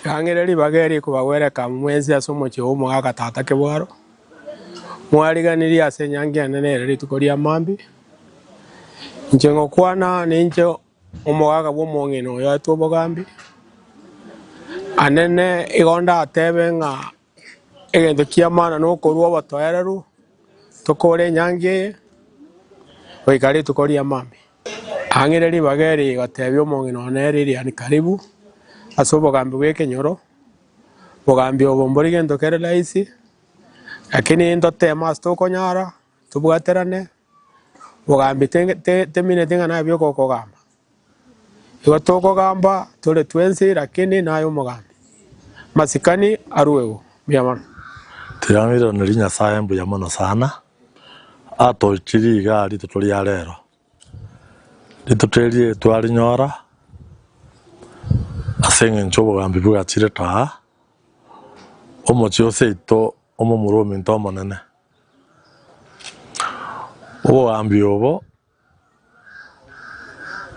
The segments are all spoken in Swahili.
Kang'ireri bageri kubagwereka mwezi ase omochie omogaka tata Kebwaro mwariganirie ase enyangia enene rituko ria Mambi inche ng'okwana ninche omogaka bwa omong'ina oyo aetwa Obogambi anene igo ndatebe ng'a egento kia maana na okorua obotoereru tokore enyangia eye goika rituko ria Mambi. Ang'ireri bageri gotebia omong'ina oyo nere Lilian karibu ase Obogambi bwa Ekenyoro. Bogambi obo mbori gento kere rahisi lakini ntotema ase tokonyara tobwaterane Bogambi temineti ng'ana bia okogamba igo tokogamba tore twensi lakini naye omogambi masikani arue igo buya mono tirangiraneri Nyasaye mbuya mono sana atochiri iga rituko ria rero rituterie twarinyora ase eng'encho Obogambi bwachire taa omochie oseito omomurominto omonene. Obogambi obo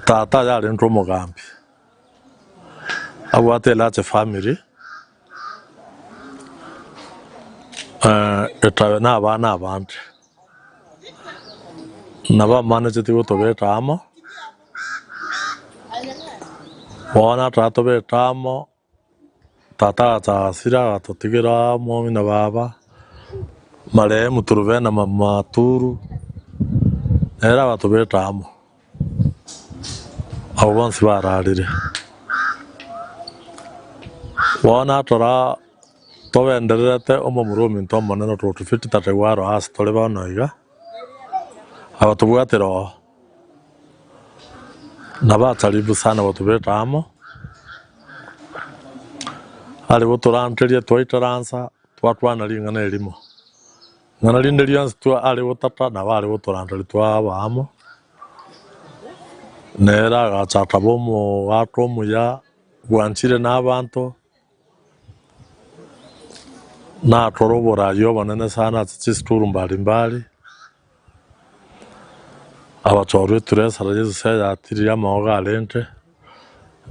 tata yarentwe omogambi abwate elache family etabe na abana abande nabamanecheti gotobeta amo bono tatobeta amo tata agasira agatotigera mwomi na baba marehemu Turube na Maturu nere agatobeta amo abo bonsi bararire bono atora tobendererete omomurominto omonene totufiti tate Gwaro ase tore bono iga abatobwatera oo nabacharibu sana gotobeta amo ari gotoranteria twaitaransa twatwana ring'ana erimo ng'ana rinde rionsi ari gotata nabo ari gotoranteri twaba amo nere agachaka omogaka omuya bwanchire n'abanto natwara oborai obonene sana ase chisituru mbarimbari abachorwa eturesara Yesu yatiririe amaogo arente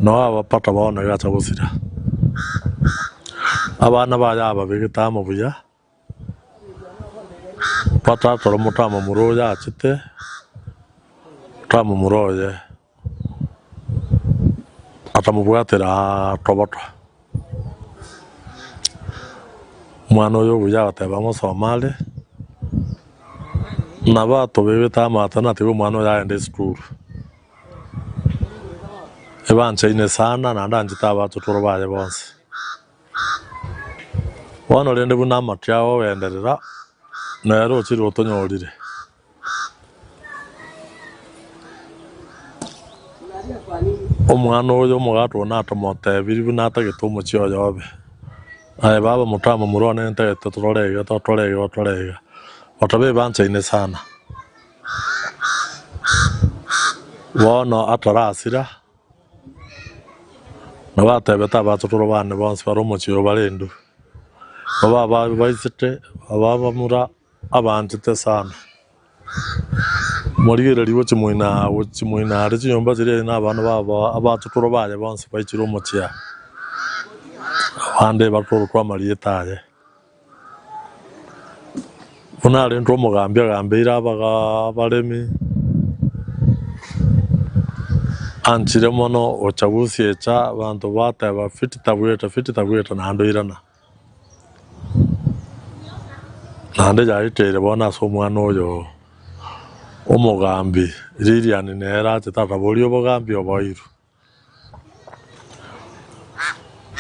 no abapata bono igacha gosira abana baya ababegete amo buya pata atoro motamo muroya achite tamo muroye atamubwatera toboto mwana oyo buya agateba ng'osomare nabatobegete amata natiga omwana oyo aende esukuru ebanchaine sana naende anchete abachotoro baye bonsi bono rende buna amaki abo ogenderera nere ochire otonyorire omwana oyo omogaka oyo natomotebiri buna atagete omochie oyo obe aye baba motamo murone ntagete tororege otobe banchaine sana bono atarasira nabatebete abachotoro bane bonsi bare omochie oyo barendu baba baisete ababamura abanchete sana morigere riwo chimoina ari chinyomba chiri na abana baba abachotoro baye bonsi baichire omochia abande batoro kwa marieta aye buna arentwe omogambi agambeire abaga baremi anchire mono ochagusi echa abanto bateba fitita nando irana nande yaiteire bono ase omwana oyo omogambi Lilian nere achete boria Obogambi oboiru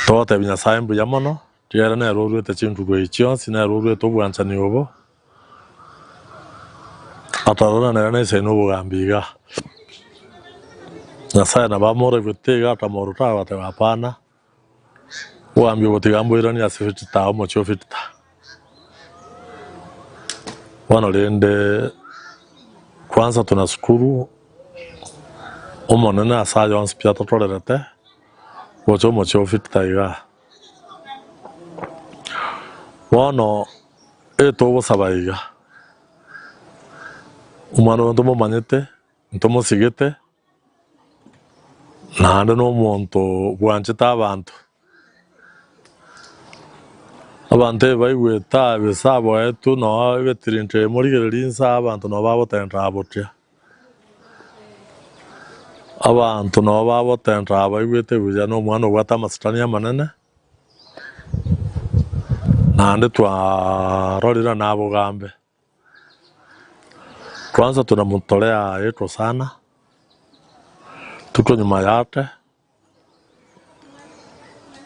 togotebia Nyasaye mbuya mono riere nere oruete chindurwa echi chionsi nere oruete obwanchani obo atarora nere naisaine Obogambi iga Nyasaye nabamoraigwete iga atamoruta agateba hapana Obogambi obo tiga mboirania ase fitita omochie ofitita bono rende kwanza tunashukuru omonene ase yonsi pia totorerete gocha omochie ofitita iga bono etogosaba iga omwana oyo ntomomanyete ntomosigete naende n'omonto bwanchete abantu Abantu baigweta bisabo etu no betirinte murigereria nsa abantu no babotenda abotia. Abantu no babotenda baigwete buya no mwana ogwata amasitania manene nande twarorira nabo gambe. Kwanza tunamtolea yetu sana, tuko nyuma yake,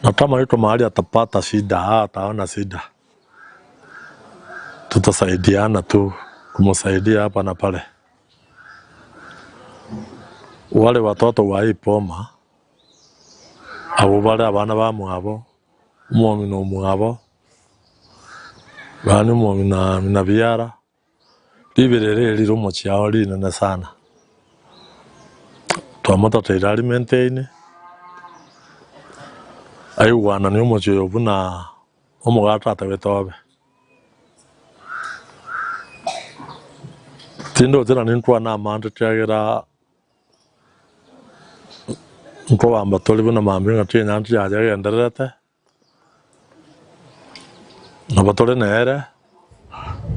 na kama yuko mahali atapata shida, ataona shida, tutasaidiana tu kumsaidia hapa na pale. Wale watoto wa hii poma abo bale abana ba mwabo umwomi no mwabo bani umwomi na biara libirere liro mu cyao linene sana. Twamata tayari maintain ayuwana ni umucyo yobuna umugata atabetobe. Tindo zira nintwa na amande cyagera nko bamba toli buna mambi ngati nyanti yaje genderete na batole nere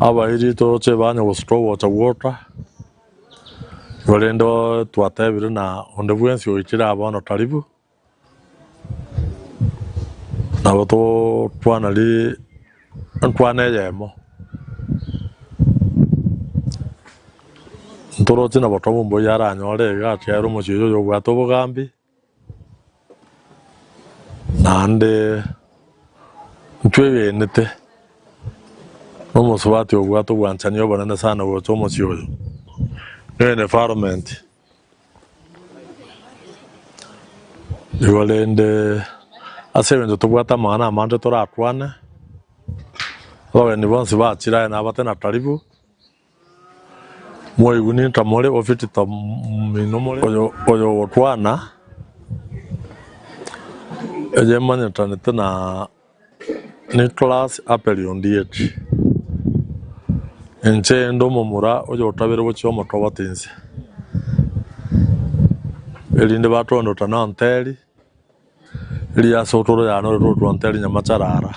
aba iri to che banya wostro water water walendo twatebire na onde bwensi oitira abana taribu na bato twana li twana yemo ntoro tina bato mbo yara nyore ga tyaro mo chiyo yo gwato bogambi nande ntwebe nete omo swati ogwato bwancanyo banana sana wo tomo chiyo environment yolende asebendo tubwata mana amande toratwana bawe ni bonse bachira na batena taribu moi guni tamole ofiti minomole oyo twana ejemanya tanete na Nicholas Apeliondiet enche ndo momura oyo tabere bocho moto batinze elinde batondo tananteli Lia sotoro ya no ro twonteli nyamacharara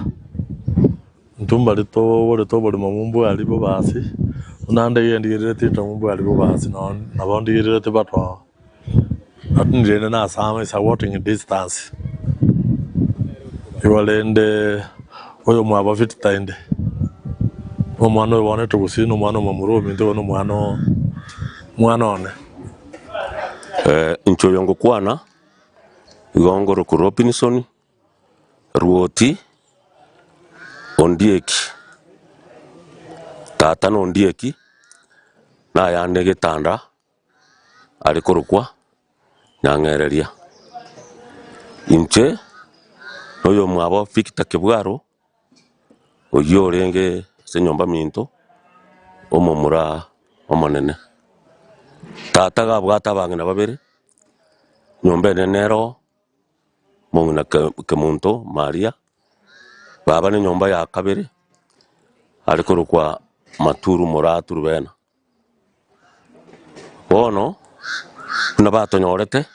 ntumba lito boli mamumbu alibo basi unande yendigire tita mumbu alibo basi na bondigire te batwa atindire na sama is walking distance iwalende oyo mwaba fit tainde omwana wone to gusino mwana mamuro minto no mwana one incho yongo kwana Igongoro ku Robinson Ruoti Ondieki tata no Ondieki na yande gitanda ari kurukwa nyangereria inche oyo mwabo Victor Kibwaro oyo renge se nyomba minto omomura omonene tata gabwata bangina babere nyomba nenero mongina kemunto Maria baba ni nyomba ya kabere ari kurukwa maturu muratu bena bono na bato nyorete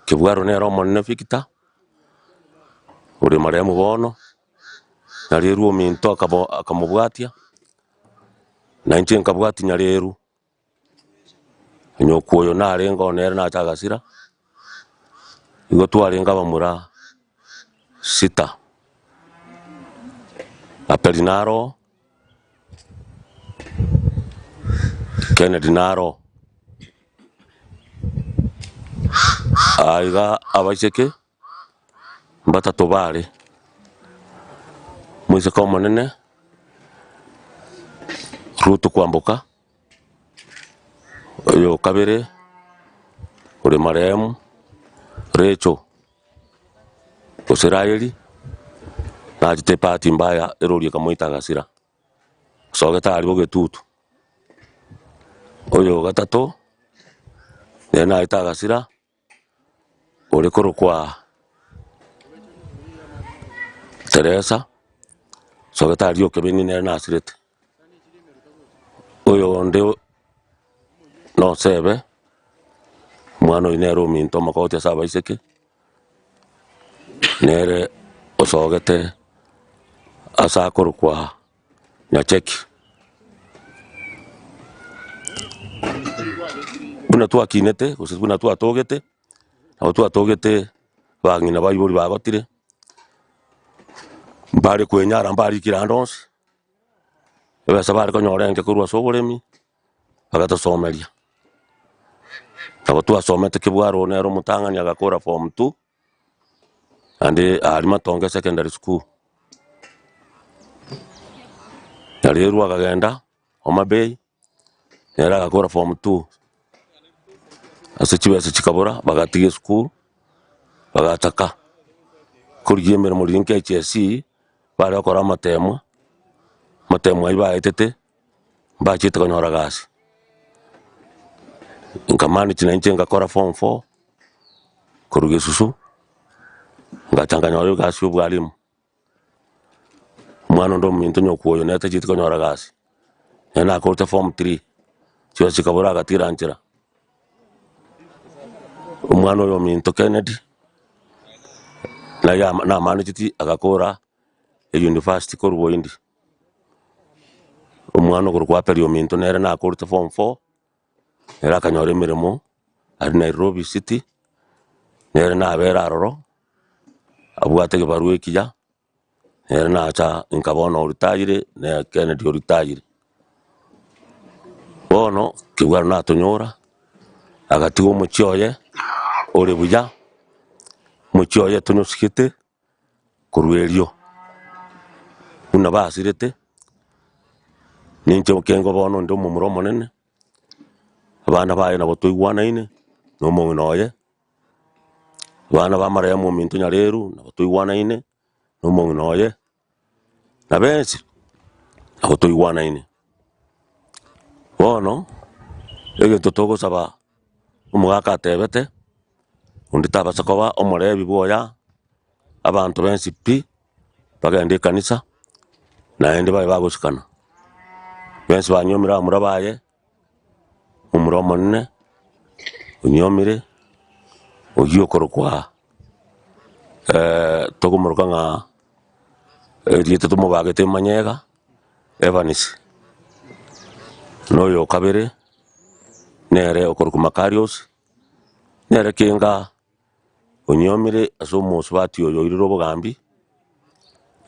Kibwaro nero monne Victor uri maremu bono nariru minto akamubwatia na inche nkabwati nyareru nyokuoyo narenga nere na chagasira igo twarenga bamura sita Apelinaro Kennedy Naro aiga abasheke batatu bari mwise ko monene Ruto kwambuka yo kabere uri maremu Recho Osiraeli na jite pati mbaya erori kamoita gasira sogeta alibo getutu oyo gatatu nena itagasira uri kurukwa Teresa sogeta alio kebeni nena asirete oyo nde no sebe mwano inero minto makote saba iseke nere osogete asa akoro kwa Nyacheki buna tu akinete gose buna tu atogete abo tu atogete bang'ina baibori bagotire mbare kwenyara mbari kirandonsi ebesa bari konyorenge korwa soboremi bagatosomeria abo tu asomete kibwaro nero mutang'ani agakora form 2 ande ari Matonge secondary school yarirwa akagenda Homa Bay nera agakora form 2 ase chibese chikabura bagatige school bagataka kurigie emirimo rinke HSC bari bakora amatemo ayi baetete bachete konyora gasi nkamani chinenche ngakora form 4 kuruge susu ngachanganyora gasi y'ubwarimu umwana ndo minto nyokuoyo nete chiti konyora gasi nena akorte form 3 chiwa chikabura agatiranchira umwana oyo minto Kennedy na mani chiti agakora university koruboindi umwana oguru kwaperio minto nere na akorte form 4 nera akanyora emirimo ari Nairobi City nere nabera aroro abwate kibarua ekija nere nacha nkabona oritagire na Kennedy oritagire bono kibwaro natonyora agatiga omochioye ore buya mochioye tonyosikete kurwerio una basirete ninche okengo bono ndo mumuro monene abana baye nabo toigwanaine no mong'inoye abana bamara mu minto nyareru nabo toigwanaine no mong'inoye na bensi nabo toigwanaine bono egento togosaba omogaka atebete undi tabasa koba omorebi boya abantu bensi pi bagende kanisa naende baye bagosikana bensi banyomira amura baye omuro monene onyomire ogiye okorokwa togomuruka ng'a riete tomobagete Manyega Evans noyo kabere nere okorokwa Makarios nere kinga onyomire ase omosu bati oyo iriro obogambi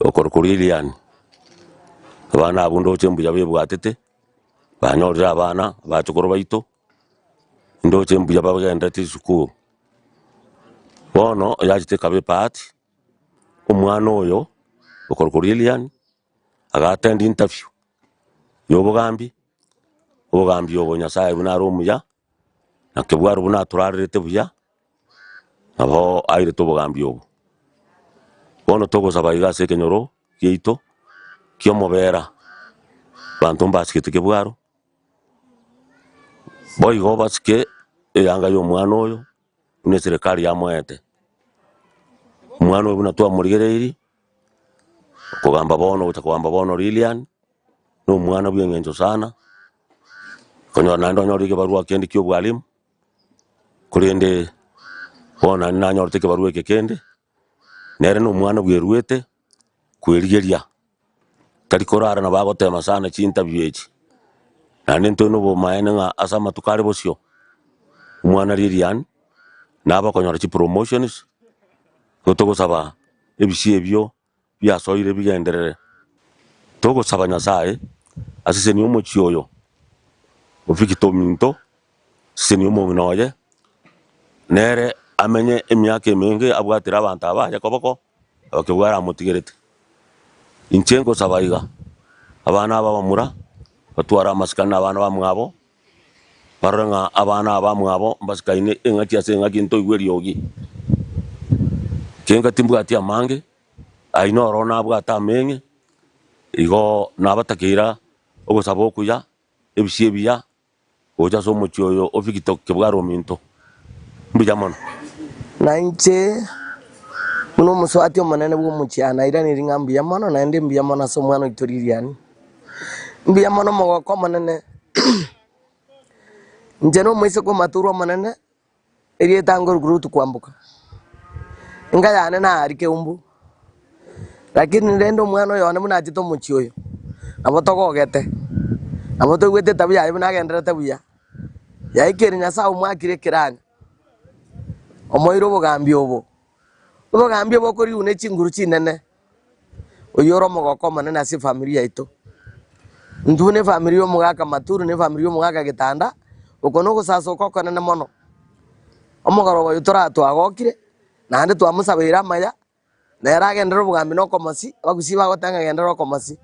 okorokwa Lilian abana abundo oche mbuya bebwatete banyorire abana bachokoro baito ndoche mbuya bagendete sukuru bono yachite kabe pati omwana oyo okorokwa Lilian agatend interview yobogambi obo Nyasaye buna ari omuya nakebwaro buna aturarete buya abo aire tobogambi obo bono togosaba iga ase ekenyoro giaito kiomobera banto mbasikete kebwaro boigo basike eyanga y'omwana oyo buna eserikari yamoete omwana oyo buna twamorigereiri okogamba bono gocha kogamba bono Lilian n'omwana bw'eng'encho sana konyora naende onyorire ekebarua kende kia obwalimu korende bono naende nanyorete ekebarua eke kende nere n'omwana bwerwete kwerigeria tari korara nabo agotema sana chi-interview echi naende ntoine obomaene ng'a ase amatuko are bosio omwana Lilian naba okonyora chi-promotions igo togosaba ebisi ebio biasoire bigenderere togosaba Nyasaye ase seni omochi oyo ofikite ominto seni omong'ina nere amenye emiaka emenge abwatire abanto abaye koboko abakebwara amotigerete inche nkosaba iga abana aba bamura batwara amasikani na abana bamwabo barore ng'a abana abamwabo mbasikaine eng'aki ase eng'aki ntoigwe riogi kenga timbwati amange aino oro nabwata ameng'e igo nabatakeira ogosaba okuya ebisi ebiya gocha ase omochi oyo ofikite kebwaro ominto mbuya mono na inche buna omuswati omonene bwa omochiana airaneri ng'a mbuya mono naende mbuya mono ase omwana oito Lilian mbuya mono omogoko omonene inche na omoiseke omaturo omonene erieta ngorwa kwamboka enga yane nari keumbu lakini ndendo mwana yone muna jito muchioyo abo togogete abo togwete tabia ibuna gendera tabia ya ikeri nyasa umwakire kiranya omoiro bogambi obo kori une chinguru chinene oyoro mogoko manene ase familia ito ndune familia omugaka maturu ne familia omugaka gitanda ukono gusasa ukoko nene mono omogoro wa yutora twagokire nande twamusabira maya nera agendera obugambi no komasi bagusi bagotanga agendera okomasi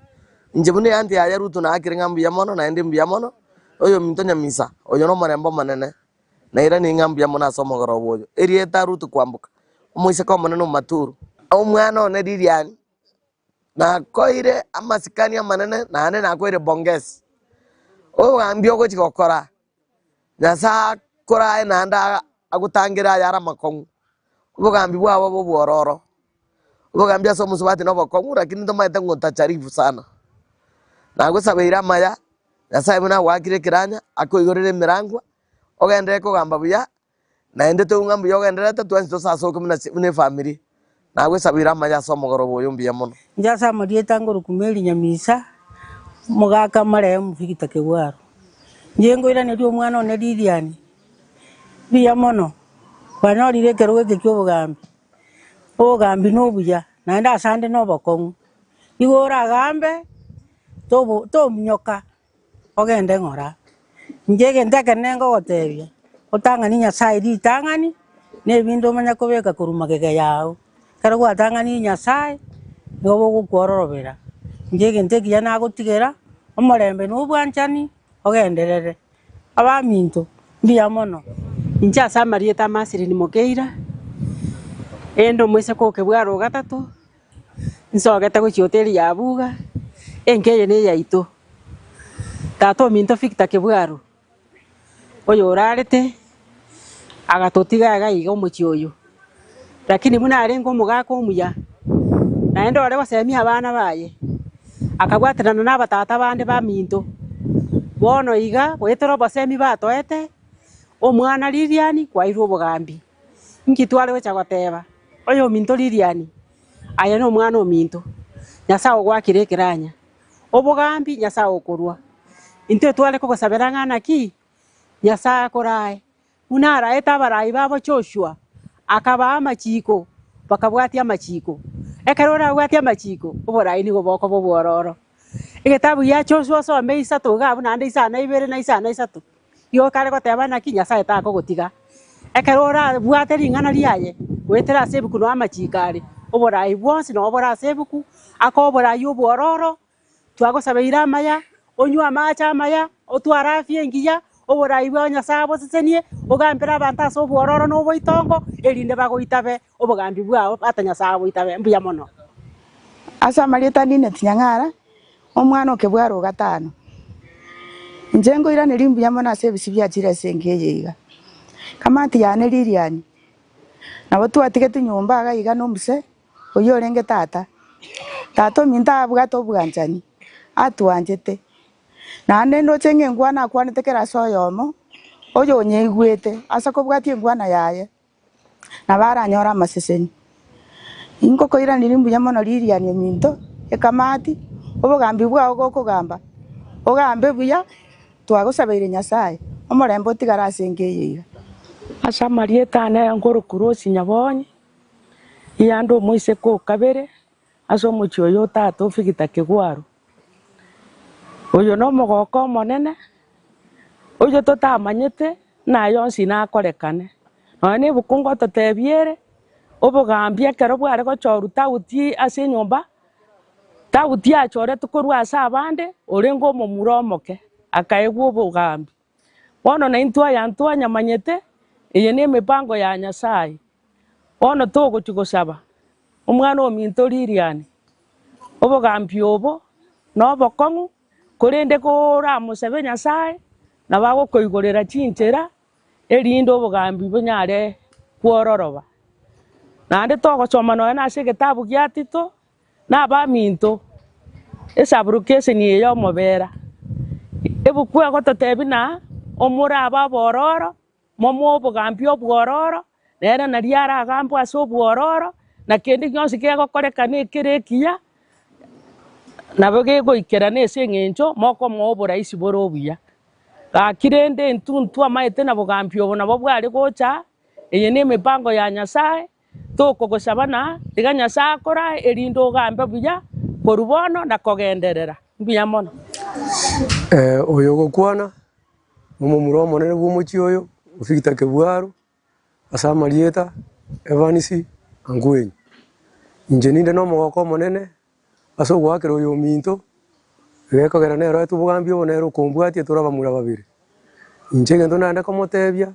inje bune yanti ya ruto na akire ngambu ya mono na ende mbia mono oyo minto nyamisa oyo no marembo manene na ira ni ngambu ya mono asomogoro boyo erieta ruto kwambuka omoise ko manene maturu omwana one diriani na koire amasikani amanene na ane na koire bonges o ambio go chikokora nyasa kora na anda agutangira yara makongu ubugambi bwabo bo bwororo ubugambi aso musubati no bakongu lakini ndo maite ngota charifu sana na gusabira maya nyasa ibuna wakire kiranya akoigorere mirangwa ogendere ko gamba buya na ende to ngambu yogendere ta twanzi to saso kumuna ne family na gusabira maya so mogoro boyo mbia mono njasa marieta ngoro kumeli nyamisa mugaka mare mufigita kegwaro njengo ira ne dio mwana one diriani biya mono kwana rire keroge kekyo ogambi no buya na nda sande no bokongu igora gambe to mnyoka ogende ngora njege ndeke nengo gotebia otangani Nyasaye di tangani ne bindo manya kobeka kuruma keke yao karo gwatangani Nyasaye ngobo gukwororobera njege ndeki yana gutigera omorembe no bwanchani ogenderere abaminto biya mono incha samarieta masiri ni mokeira endo mwese ko kebwaro gatatu nsogete go hoteli ya buga enkeye ne yaito tato minto fikta kebwaro oyo orarete agatotiga gaiga omuchi oyo lakini muna arengo mugako omuya na endo ore basemi abana baye akagwatirana na batata bande ba minto bono iga gwetero basemi batoete omwana Lilian kwairwo obugambi nkitwale wecha goteba oyo minto Lilian aya no mwana ominto Nyasaye gwakire kiranya obugambi Nyasaye okorwa inte twale ko gosabera ngana ki Nyasaye korae unara etabarai babo Joshua akaba amachiko bakabwatia amachiko ekarora bwatia amachiko oborai ni goboko bobwororo egetabu ya Joshua so meisa togabu na ndisa na ibere na isa na isatu yo kare goteba na ki Nyasaye tako gotiga ekarora bwate ringana riaye gwetera sebuku no amachikari oborai bwonsi no obora sebuku akobora yobwororo twagosabeira maya onywa macha maya otwara afye ngiya oborai bwa Nyasaye bosesenie ogambera abantu aso bwororo no boitongo erinde bagoitabe obogambi bwao ata Nyasaye boitabe mbuya mono asa marieta nine tinyangara omwana okebwaro gatano njengo ira nerimbuya mono ase bisibya chira sengeyeiga kamanti yane Lilian nabo twatigete nyumba agaiga nomuse oyo renge tata minta abwato obwanchani atwanjete nande no chenge ngwana kwanete kera soyomo oyo nyeigwete asa kobwatie ngwana yaye nabaranyora amaseseni inkoko ira nirimbuya mono Lilian minto ekamati obugambi bwao gokogamba ogambe buya twagosabeire Nyasaye omorembo tigara asengeyeiga asa marieta na ngoro kurosi nyabonye yando moise ko kabere aso mucho yo tato figita kegwaro oyo no mogoko monene oyo totamanyete na yonsi na korekane none bukungo totebiere obugambi ekero bware gochoru tauti ase nyomba tauti achore tukorwa asa abande orengo omomuro omoke akaegwa obugambi bono na intwa yantwa nyamanyete eye ne mipango ya Nyasaye ono togochigosaba omwana ominto Lilian obugambi obo no bokongu korende kora musebe Nyasaye na bago koigorera chinchera erinde obugambi bunyare kwororoba nande togochoma no na ase gitabu gia Tito na baminto esabruke ni yo mobera ebukwe gototebi na omura aba bororo momo obugambi obwororo nera na riara agambo ase obwororo na kindi gionsi gegokoreka nä kä rä kia nabo gä ikera nä ase eng'encho mokomoa oboraisi bore obuya gaki rende ntuntu amaete na bogambi obo nabo bware gocha eye nä emipango ya nyasaye tokogosaba na iga nyasaye akora erinde ogambe buya korwa bono na kogenderera mbuya mono. Oyo gokwana omomura omonene bwa omochie oyo Victor Kebwaro ase amarieta Evans Angwenyi. Inche ninde na omogoko omonene ase ogwakera oyo ominto gekogera nero obogambi obo nero okombwatie tore abamura babere. Inche egento naende komotebia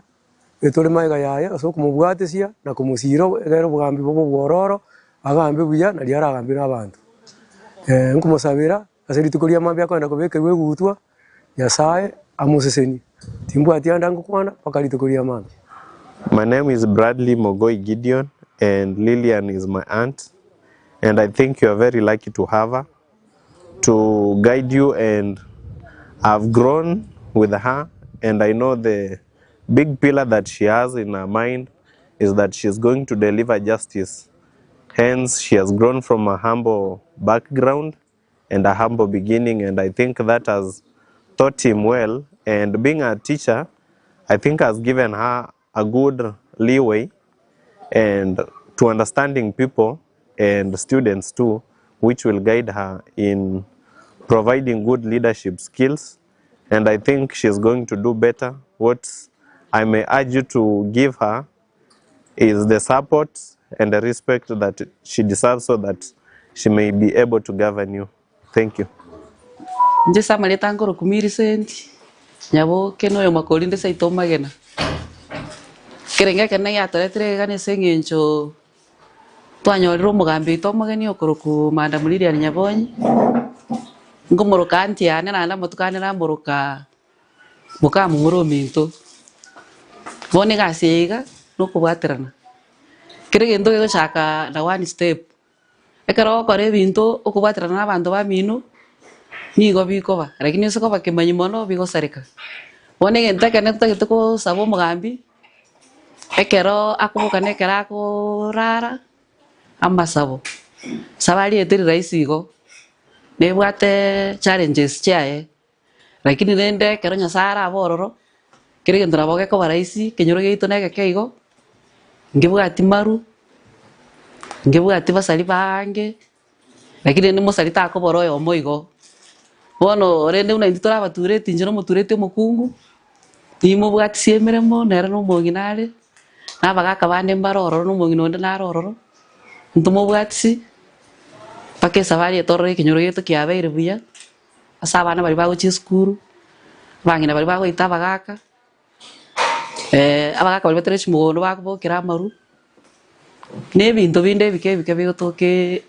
etore maiga yaye ase okomobwatesia na komosira egere obogambi bobo bwororo agambe buya nari aragambire abanto. Nkomosabera ase rituko ria mambia akoenda kobekerwa egutwa Nyasaye amoseseni timbwati anda ngokwana mpaka rituko ria mambia. My name is Bradley Mogoi Gideon and Lillian is my aunt, and I think you are very lucky to have her to guide you, and I've grown with her, and I know the big pillar that she has in her mind is that she's going to deliver justice. Hence, she has grown from a humble background and a humble beginning, and I think that has taught him well, and being a teacher, I think has given her a good leeway and to understanding people and students too, which will guide her in providing good leadership skills, and I think she's going to do better. What I may urge you to give her is the support and the respect that she deserves so that she may be able to govern you. Thank you. Nje samareta ngoro kumiri senti nyabo keno yo makolinde saito magena kerenge kana ya toretre gane sengencho twanyoriro mugambi to mageni okoroku manda muliri ya nyabonyi ngomoroka anti yana na mutukane na mboroka muka mumuro minto bone gasiga no kubwaterana kerenge ndo yo shaka na one step ekero kore binto okubwaterana na bantu ba mino nigo bikoba lakini siko bakimanyi mono bigo sarika bone genta kana tutagitoko sabo mugambi ekero akubuka nekera ko rara amasabo sabali etiri raisigo nebwate challenges chae lakini nende kero nyasara abororo kire ngira boge ko baraisi kenyoro geito nege keigo ngibwati maru ngibwati basali bange lakini ni musali ta ko boroyo moigo bono rende una inditora baturete njero muturete omukungu timo bwati siemeremo nera no moginare nabagaka bande mbaroro no mogino nde naroro ntumo bwati pake sabari etorre kinyoro yeto kiabeire buya asabana bari bago chi skuru bangina bari bago itabagaka abagaka bari baterechi mugono bago kira maru nebinto binde bike bigotoke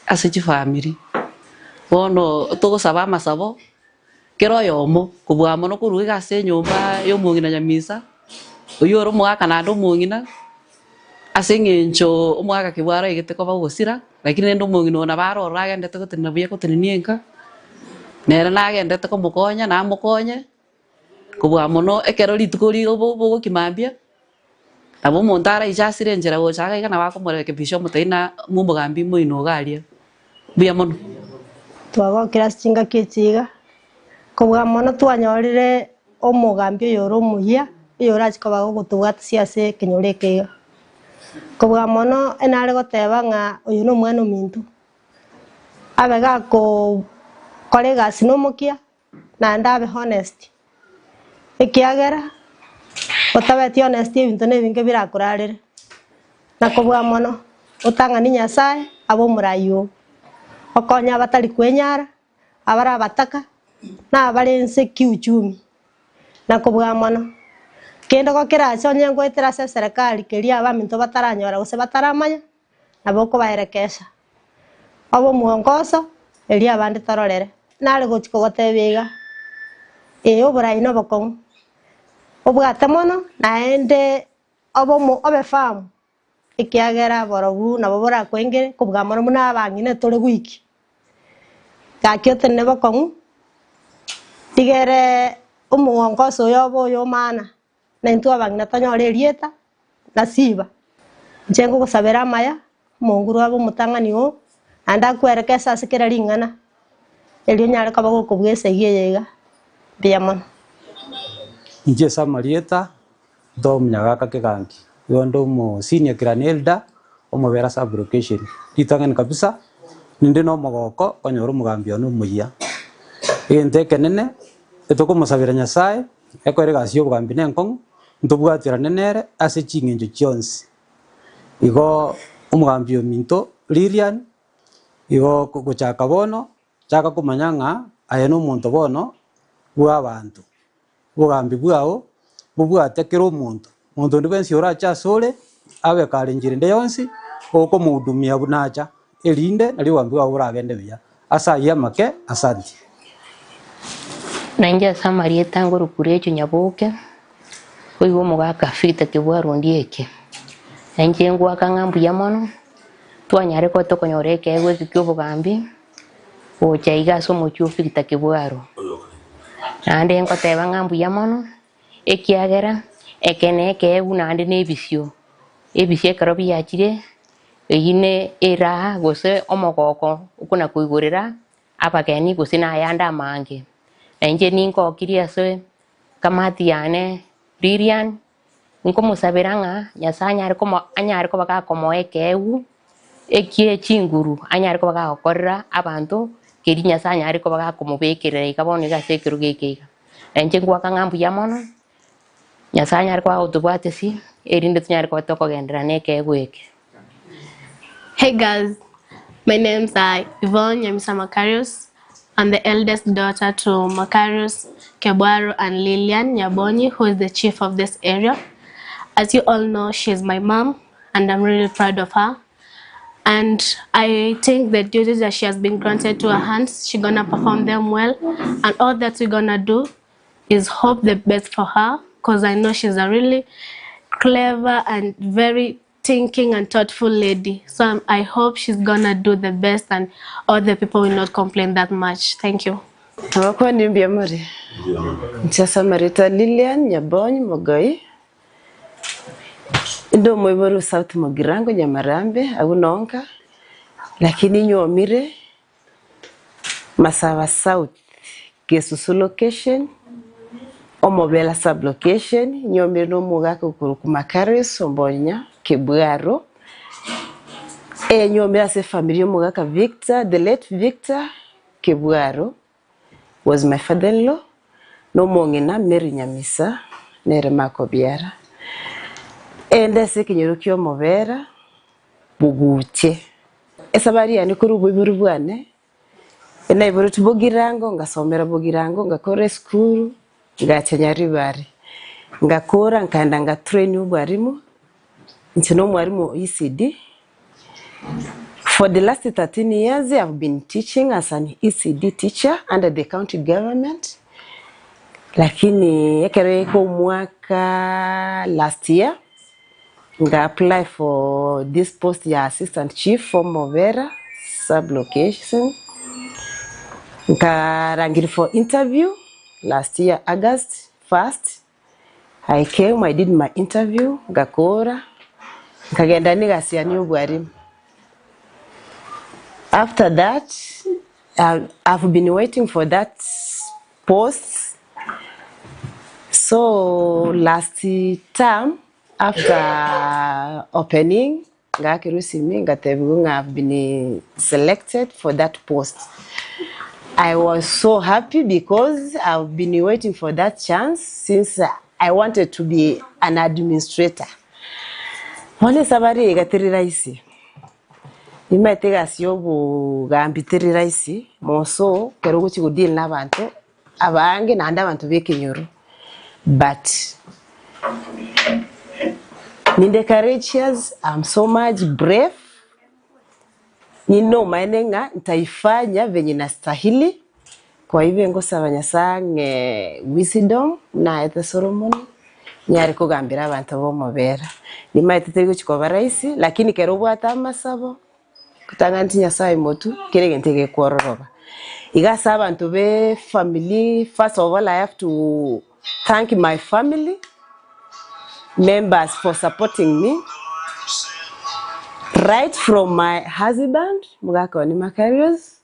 asechi family bono togosaba amasabo kero yomo kubwamo no kuruga ase nyumba yo mungina nyamisa oyoro mwaka na ndo mungina ase ng'encho omwaka kibwara igete ko bagosira lakini ndo mungina na barora agendete gotenena buya gotenenienka nera nagendete ko mukonya na mukonye kubwamo no ekero rituko rigo bogo kimambia abo montara ijasire njera gochaga igana bakomoreke bisho mutaina mumugambi muino garia buya mono twagokera singa kichiga kubwa mono twanyorire omugambi yoro muya yora chikoba gutugata siase kinyoreke kubwa mono enare goteba nga uyu no mwana omintu abega ko kolega sinomokia na ndabe honest ekiagera otabeti honest ebintu nebinge birakurarire na kubwa mono utanga ni Nyasaye abo murayo okonya batari kwenyara abara bataka na barense kiuchumi na kubwa mono kendo gokera chonye ngwetera se serikali keria abaminto bataranyora gose bataramanya naboko baerekesha abo muongozo eria abandi tororere nare gochiko gotebega oborai no bokon obwate mono naende abo obe farm ikiagera borobu nabo bora kwengere kubwa mono muna abangine tore wiki kakiote nebo kongu tigere umuongozo yobo yo mana na ntu abangina tonyore rieta na siba njengo gusabera maya monguru abo mutangani o anda kwerekesa asikira ringana elio nyare kaba gukubwese yega biamono Inje Samarieta ndo mnyagaka kigangi yondo mo senior granelda omobera sub location itangani kabisa ninde no mogoko konyoro mugambio no muya ente kenene etoko musabira nyasaye ekwere gasio bugambi nenkong ntubwatira nenere ase chingenjo chionsi igo omugambio minto Lilian igo kuchaka bono chaka kumanyanga aye no muntu bono bwa abantu bugambi bwao bubwatekera omuntu muntu ndibensi oracha sole abe karenjire nde yonsi oko mudumia bunacha elinde nali wambi wa uragende bya asa yamake asante Nanja Samarieta ngorukurecho nyaboke oigo mugaka fita kibwaro ndieke nanje ngwa kangambu yamono twanyare ko tokonyoreke ego zikyo bugambi o chaiga somo chu fita kibwaro ande nkoteba ngambu yamono ekiagera ekeneke unande nebisio ebisio karobi yachire eyine era gose omogoko ukuna kuigurira abageni gose na yanda mange enje ninko kiriaso kamati yane Lilian nko musabiranga nyasanya ari komo anyari ko baka komo ekeu ekie chinguru anyari ko baka korra abantu kiri nyasanya ari ko baka komo bekere ikabone gasekiru gekeka enje ngwa kangambu yamono nyasanya ari kwa utubwatesi erinde tunyari ko toko gendera nekegu eke. Hey guys, my name's Yvonne Nyamisa Makarios. I'm the eldest daughter to Makarios Kebwaro and Lilian Nyabonyi, who is the chief of this area. As you all know, she's my mom, and I'm really proud of her. And I think the duties that she has been granted to her hands, she's gonna perform them well. And all that we're gonna do is hope the best for her, because I know she's a really clever and very thinking and thoughtful lady. So I hope she's gonna do the best and all the people will not complain that much. Thank you. Kwa nimbia mari. Ncha Samarieta Lilian Nyabonyi Mogoi. Ndo moiboru South Mogirango Nyamarambe agunonka. Lakini nyomire Masawa South Gesusu location omobela sub location nyomire no mugaka ku Makarios Ombonya Kebwaro nyomire ase family mugaka Victor, the late Victor Kebwaro was my father-in-law no mongena Mary Nyamisa nere makobiara ende sekinyoro kyo mobera buguche esabari yani kuri buburu bwane ena iboro tubogirango ngasomera bogirango ngakore school ngachanyari bari ngakora nkanda nga train ubwarimu ntino mwarimu ECD. For the last 13 years I've been teaching as an ECD teacher under the county government. Lakini ekere ko mwaka last year nga apply for this post ya assistant chief for Movera sub location. Nkarangiri for interview last year August 1st. I came, I did my interview, ngakora nkagenda nigasiani ubwarimu. After that, I've been waiting for that post. So last term, after opening, I've been selected for that post. I was so happy because I've been waiting for that chance since I wanted to be an administrator. Wale sabari egatiri raisi. Nimetega siyobu gambitiri raisi moso kerogo chigudil n'abantu abange nanda abantu bekenyoro. But ninde courageous, I'm so much brave. Nino manenga nitaifanya venye nastahili. Kwa hivyo ngosaba nyasange wisdom na ete Solomon nyari kugambira abantu bo mobera. Nimaitete chikoba raisi lakini kerobo atamasabo kutanga nti nyasaye motu kirege ntege kwororoba. Igasa abantu be family, first of all I have to thank my family members for supporting me Right from my husband, Mugaka ni Macarius,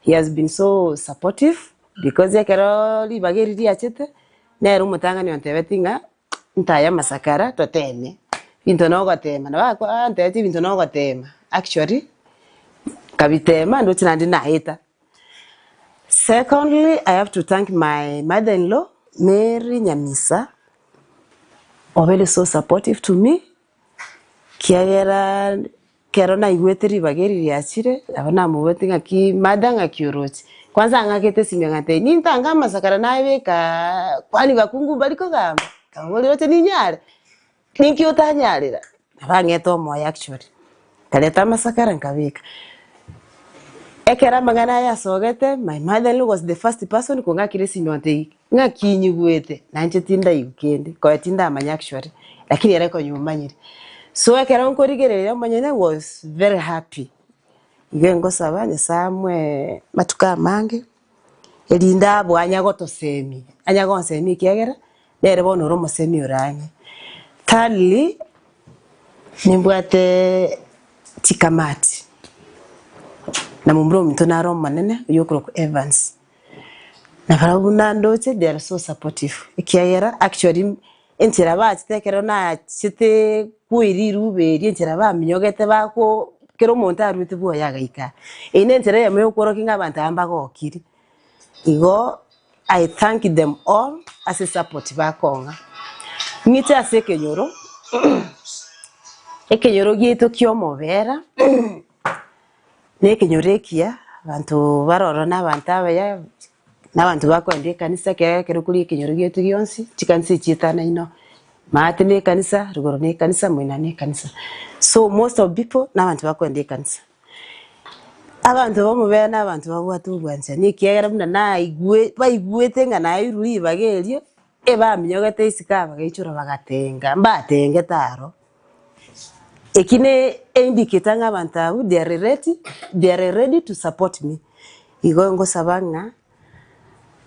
he has been so supportive because yakero li bageri di achete na rumutanga ni ontebetinga ntaya masakara toteme. Bintu no gotema na bakwa ntete bintu no gotema. Actually kabitema ndo tinandi naita. Secondly, I have to thank my mother-in-law, Mary Nyamisa, always so supportive to me. Kiagera kerona igweteri bageri riachire abana muwetinga ki madanga kiurochi. Kwanza ngakete simyangate nintanga masakara naibeka kwani bakungu baliko gamba. Kangoli yote ni nyare. Ninki utanyarira. Abangeto moya actually. Kaleta masakara nkabika. Ekera magana ya sogete, my mother-in-law was the first person kunga kiresi nyonte nga kinyugwete nanje tinda yukende kwa tinda amanya actually lakini yareko nyumanyire. So ekera onkorigere yamanyene was very happy. Igengo sabanye samwe matuka mange elinda bwanya gotosemi anya gonsemi kiagera nere bono romo semi uranye. Thirdly nimbwate chikamati na mumbro mtonaro manene yokro Evans na farabuna ndoche they are so supportive ikiayera actually entira ba chitekero na chite kuiriru beri entira ba minyogete bako kero monta ruti bwo yagaika ine entira ya meyo koro kinga bantamba ko kiri igo I thank them all as a support bakonga ngite asekenyoro ekenyoro gito kyomo vera nekenyorekia bantu baroro na bantaba ya nabantu bakwende kanisa kero kuri kenyoro gito gyonsi chikansi chitana ino maate ne kanisa rugoro ne kanisa mwina ne kanisa so most of people nabantu bakwende kanisa abantu bamubera nabantu babwatu bwanza nikiagera muna na igwe baigwete ngana iruri bagerio eba minyogete isika bagaichura bagatenga mbatenge taro ekine indicate nga bantu they are ready to support me igongo sabanga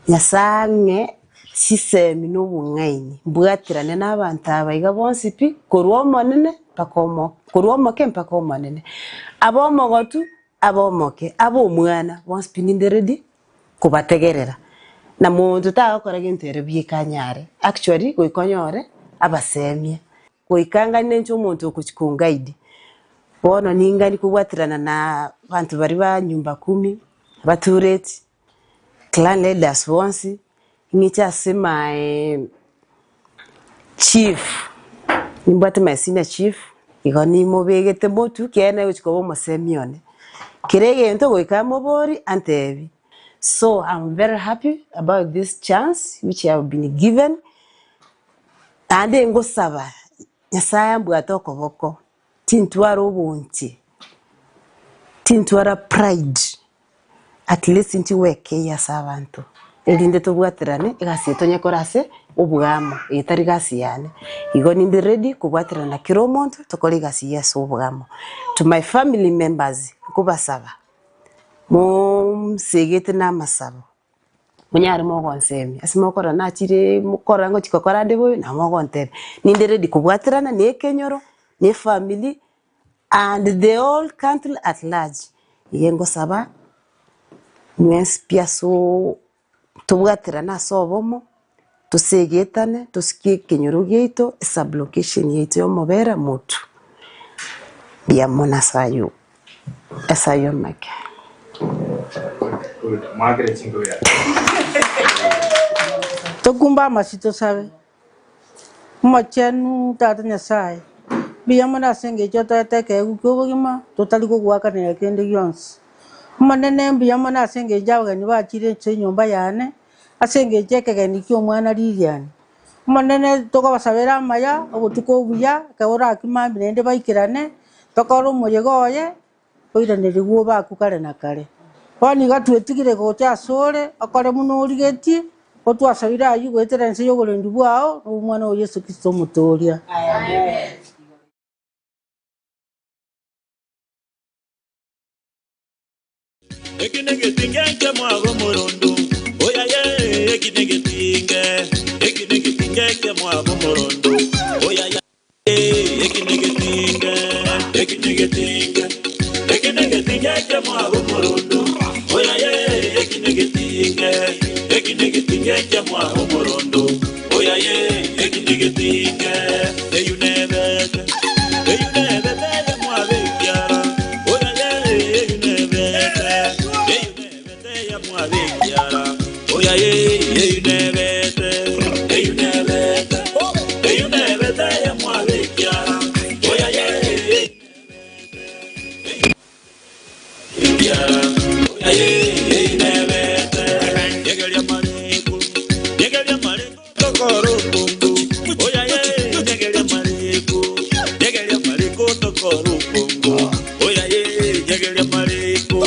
nyasange sisemi no bungaini bwatirane nabantu abayiga bonsi pi korwo monene pakomo korwo moke mpako monene abomo gotu abomoke abo mwana bonsi pi ninde ready kubategerera na muntu takora gentere bikanyare actually koikonyore abasemye koikanga nencho muntu okuchikungaidi bono ningani kubwatirana na bantu bari ba nyumba 10 batureti clan leaders once ngicha sema chief nimbwate my senior chief igoni mobegete botu kene uchikobo mosemione kirege ento goikamo bori antebi. So I'm very happy about this chance which I have been given ande ngosaba Nyasaya mbwatoko boko tintwara ubunti tintwara pride at least inti weke ya sabantu elinde tubwatirane igasi nyekorase ubugamo itari gasi yani igo nindi ready kubwatirana kiromonto tokori gasi yeso ubugamo to my family members kubasaba mom segete na masabo munyari mogonsemi asimokora na chire mukora ngo chikokora ndebo na mogontere nindi ready kubwatirana ne kenyoro ne family and the whole country at large yengo saba mwes piaso tubwatirana sobomo tusegetane tusikie kenyoro geito sublocation yeito yomobera mutu bia mona sayo esayo make Margaret Chingoya. Tokumba masito sabe. Machenu tata nyasai. Biya mona senge jota teke uko gima totali ko gwaka ne kende yons. Manene biya mona senge jawa ni ba chire che nyomba yane. Asenge jeke ni kyo mwana lilian. Manene toka basabera maya obutuko buya ka ora akimambi nende baikirane tokoro moyegoye oira ne riguo ba kukare na kare. Kwani gatwetigire gocha sore akore muno urigeti otwasabira ayu gwetera nse yogorendi bwao umwana wa Yesu Kristo mutoria. Amen. Ekinege tinge mwago morondo oya ye ekinege tinge mwago morondo oya ye ekinege tinge ekinegetinga ekinegetinga kyamwago morondo oya ye ekinegetinga ekinegetinga kyamwago morondo oya ye ekinegetinga eyunebete yamwabe kyara oya ye eyunebete yamwabe kyara oya ye eyunebete yamwabe kyara oya ye kyara oya ye eyunebete yegelya mareko tokoro bongo oya ye yegelya mareko tokoro bongo oya ye yegelya mareko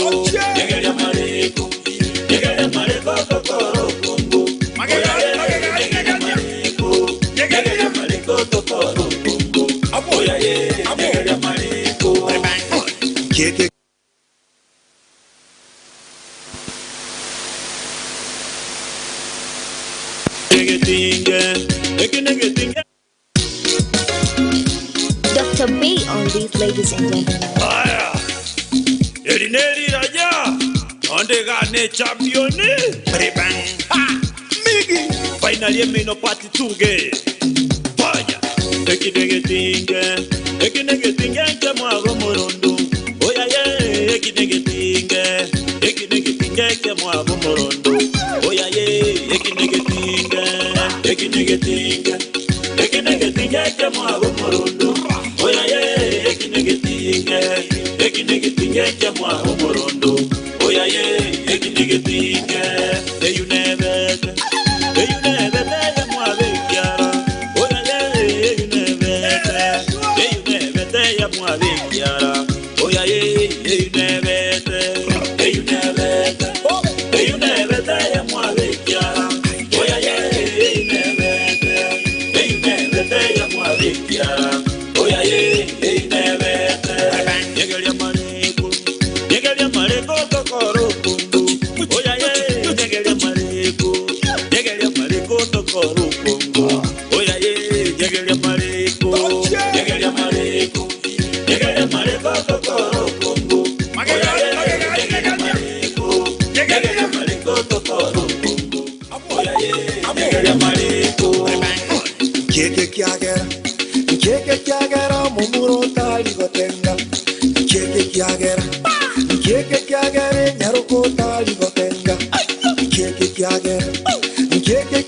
tokoro bongo oya ye yegelya mareko tokoro bongo oya ye yegelya mareko keke ekinegetinga Dr. B on these, ladies and gentlemen. aya erineri raja onde gane championi rebang ha migi finally mino party tuge vaya ekinegetinga chamwago morondo oya ye ekinegetinga chamwago morondo oya ye ekinegetinga chamwago morondo oya ye ekinegetinga chamwago morondo oya ye ekinegetinga eyunebete yamwabe kyara oya ye eyunebete yamwabe kyara oya ye eyunebete yamwabe kyara oya ye eyunebete yamwabe kyara oya ye eyunebete yegelya mareko tokoro bongo oya ye yegelya mareko tokoro bongo oya ye yegelya mareko tokoro bongo oya ye yegelya mareko tokoro bongo oya ye yegelya mareko keke kyagera mumuro tali gotenga keke kyagera nyaruko tali gotenga keke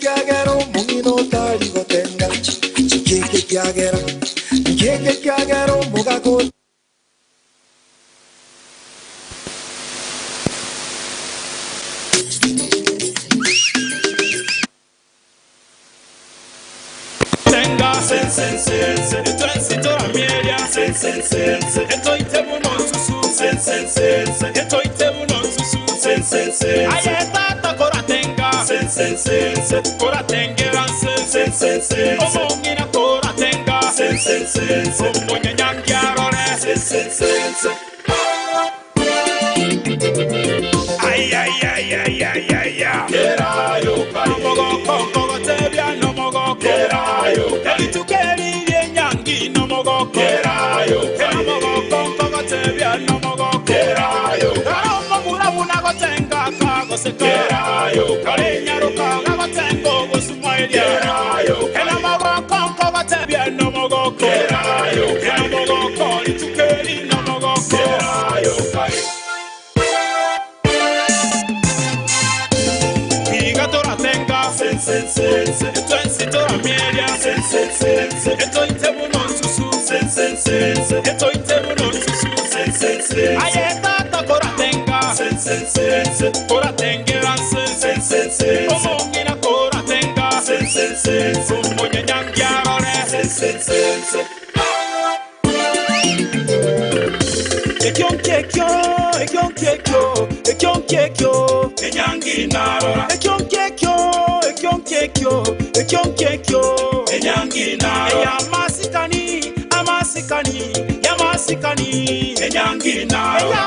kyagera mumino tali gotenga keke kyagera mugako sense eto amelia sense eto itemu no susu sense eto itemu no susu sense ayeta koratenga sense koratengera sense omongina koratenga sense omonya nyangyarore sense ay kerayo mogo kongo tebya no mogo kerayo elitukeri yenyangi no mogo kerayo mogo kongo tebya no mogo kerayo kamo murabuna gotenga kago se kerayo kalenya ruka gotengo gosumailia kerayo ela mogo kongo tebya no mogo kerayo mogo kongo elitukeri no mogo kerayo sense eto amelia sense eto itemu no susu sense eto itemu no susu sense ayeta koratenga sense koratengera sense omongina koratenga sense omonya nyangyarore sense ekyonkekyo enyangi narora ekyonkekyo enyangi narora amasikani enyangi narora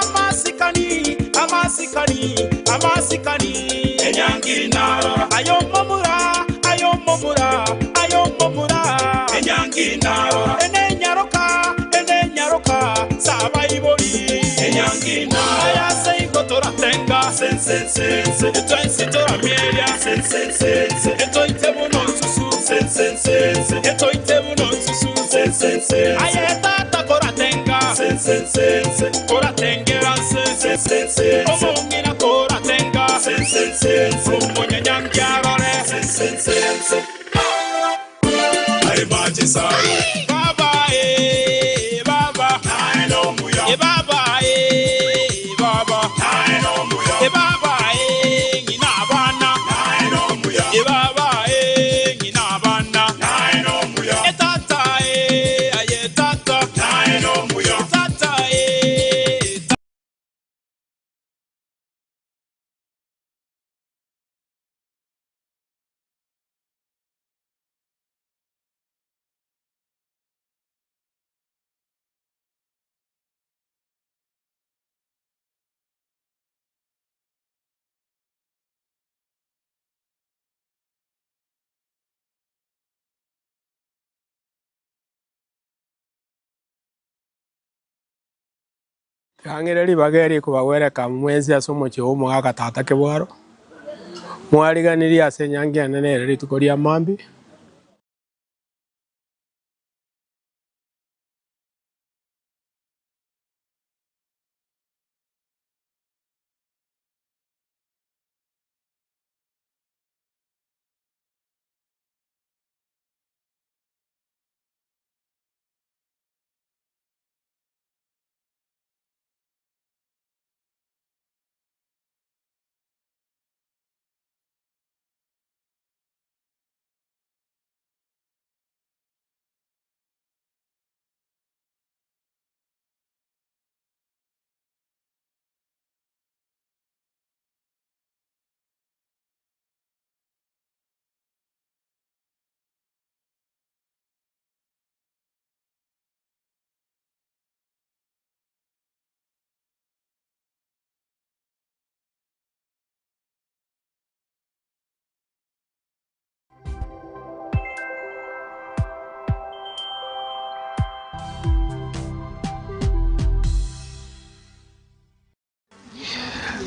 amasikani enyangi narora ayomomura enyangi narora enenyaroka sabai Eto insito amielia. Eto itemu no susu. Eto itemu no susu. Ayeta ta koratenga. Koratengera se. Omongina koratenga. Omonya nyangiarore. Ay baje sai. Baba baba. I know muya. Baba baba. I know muya. Baba ngina bana. I know muya. Baba ngina bana. I know muya. Etata ayetata. I know muya. Etata Ang'ereri bageri kubagwereka mwezi asomo chiumo gaka tata Kibwaro mwariganirie ase nyangia nene rituko ria mambi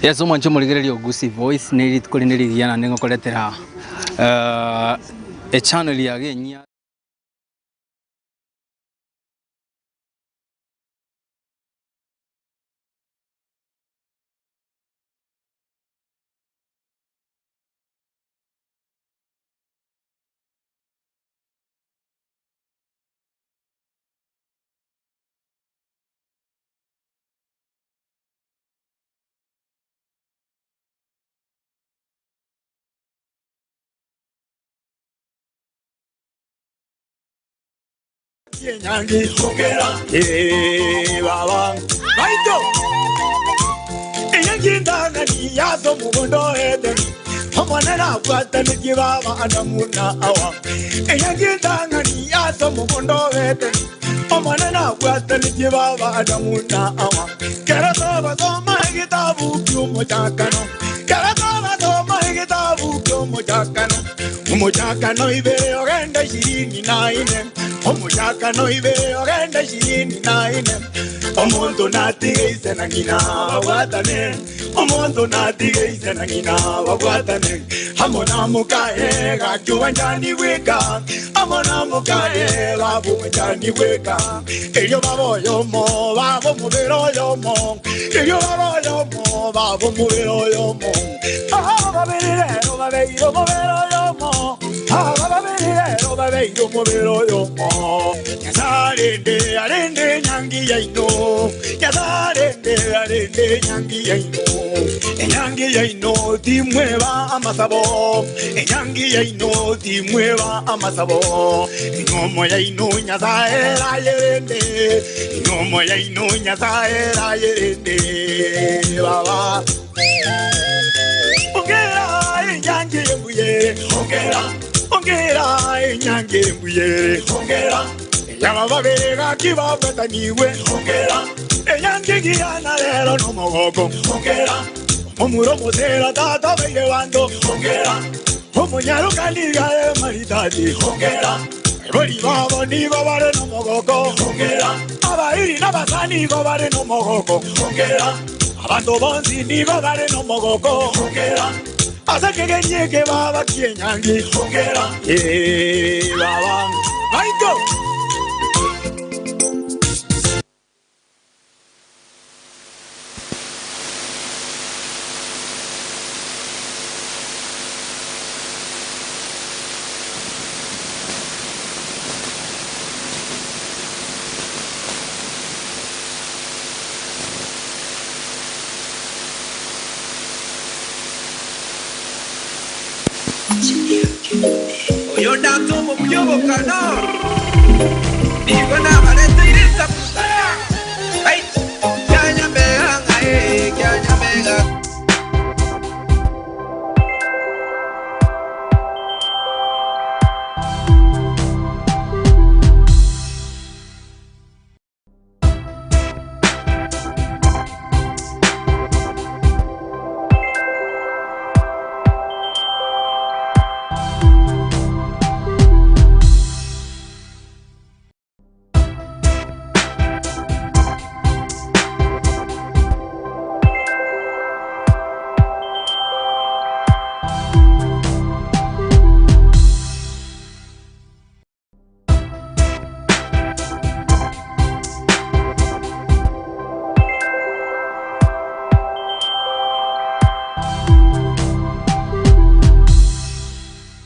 Yes, umancho muligererio Gusi Voice neri tukolinerigia na nengo koletera a channel ya genya Nyangi hongera baba baito Nyangi ndanga ni yazo mugondo ede Omwana kwata ni kibaba anamuna awa Nyangi ndanga ni yazo mugondo ede Omwana kwata ni kibaba anamuna awa Kera toba toma kitabu kyumo chakano Kera toba toma kitabu kyumo chakano Umuchakano ibe ogenda shirini na ine Omushaka no ibe ogenda shirini na ine Omuntu natigeize na ngina wabwatane Omuntu natigeize na ngina wabwatane Hamona mukaye gakyuwa njani weka Hamona mukaye babu njani weka Elyo babo yomo babo mubero yomo Elyo babo yomo babo mubero yomo Babiriro babeiro mubero yomo Babiriro babeiro mubero yomo Yazarende arende nyangi yaino Yazarende arende nyangi yaino Nyangi yaino timweba amasabo Nyangi yaino timweba amasabo Ngomo yaino nyazaera yerende Ngomo yaino nyazaera yerende Baba Ongera nyangi mbuye Ongera nyangi mbuye Ongera Yama babega kibabata niwe Ongera Nyangi giyana lero no mogogo Ongera Omuro motera tata bege bando Ongera Omonyaro kaliga maritati Ongera Bori babo ni babare no mogogo Ongera Abairi na basani babare no mogogo Ongera Abantu bonzi nibo bale no mogoko Hongera Asa kegenyeke baba kienyangi Hongera baba Michael Oyo dato mo kuyoboka no Nigo na balete iresa